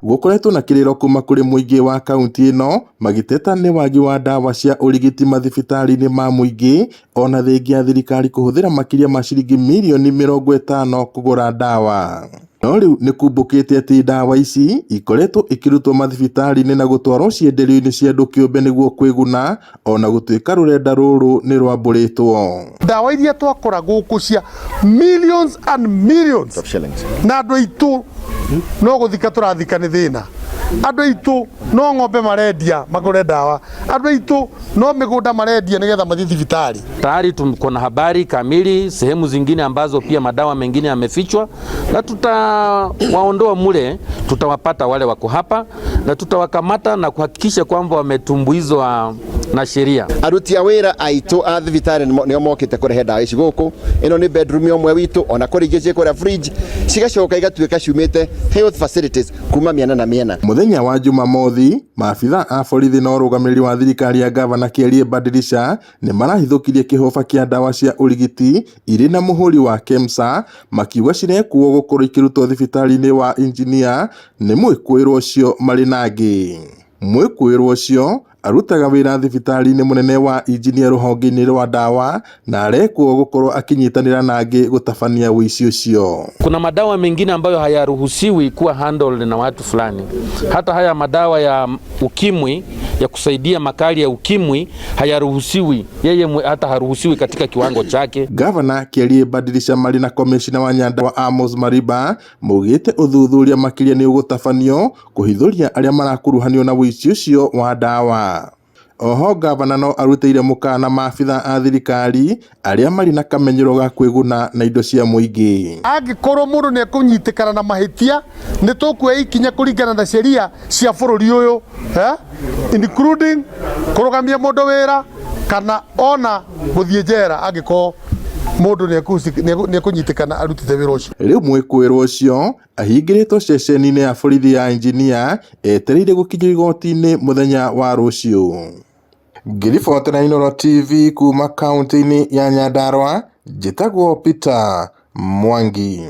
gukoretwo na kiriro kuma kuri muingi wa kaunti ino magiteta ni wagi wa dawa cia urigiti mathibitari-ini ma muingi ona thengia thirikari kuhuthira makiria ma ciringi mirioni 50 kugura dawa. No riu ni kumbukite ati dawa ici ikoretwo ikirutwo mathibitari-ini na gutwarwo cienderio-ini cia andu kiumbe niguo kwiguna ona gutuika rurenda ruru ni rwamburitwo. Dawa iria twakora guku cia millions and millions of shillings na andu aitu no guthika turathika ni thina. Andu aitu no ng'ombe marendia magure dawa, andu aitu no migunda marendia nigetha mathie thibitari. Tayari tuko na habari kamili sehemu zingine ambazo pia madawa mengine yamefichwa, na tutawaondoa mule, tutawapata wale wako hapa na tutawakamata na kuhakikisha kwamba wametumbuizwa na sheria. Aruti a wira aitu a thibitari nio mokite kurehe dawa ici guku. Ino ni bedroom yomwe witu ona kurigicie kura fridge cigacoka igatuika ciumite health facilities kuma miena na miena. Muthenya wa Jumamothi, maabitha a borithi na urugamiri wa thirikari ya gavana Kĩarĩe Badilisha ni marahithũkirie kihoba kia dawa cia urigiti iri na muhuri wa KEMSA makiuga cirekuo gukorwo ikirutwo thibitari-ini wa engineer ni mwikuirwo ucio mari nangi. Mwikuirwo ucio arutaga wira thibitari-ini munene wa engineer ruhonge-ini rwa dawa na arekuo gukorwo akinyitanira nangi gutabania wici ucio. Kuna madawa mengine ambayo hayaruhusiwi kuwa handled na watu fulani. Hata haya madawa ya ukimwi ya kusaidia makali ya ukimwi hayaruhusiwi, yeye hata haruhusiwi katika kiwango chake. Gavana Kĩarĩe Badilisha mari na commissioner wa Nyandarua Amos Mariba mugite uthuthuria makiria ni ugutabanio kuhithuria aria marakuruhanio na wici ucio wa dawa. Oho gavana no aruteire mukana maabitha a thirikari aria mari na kamenyero ga kwiguna na indo cia muingi. Angikorwo mundu ni kunyitikana na mahitia ni tukuoya ikinya kuringana na sheria cia bururi uyu, including kurugamia mundu wira kana ona guthie njera angikorwo mundu ni kunyitikana arutite wira ucio. Riu mwikuirwo ucio ahingiritwo ceceni-ini ya borithi ya engineer etereire gukinyio igoti-ini muthenya wa rucio. Ngiriboti na Inooro TV kuma kaunti-ini ya Nyandarua, njitagwo Peter Mwangi.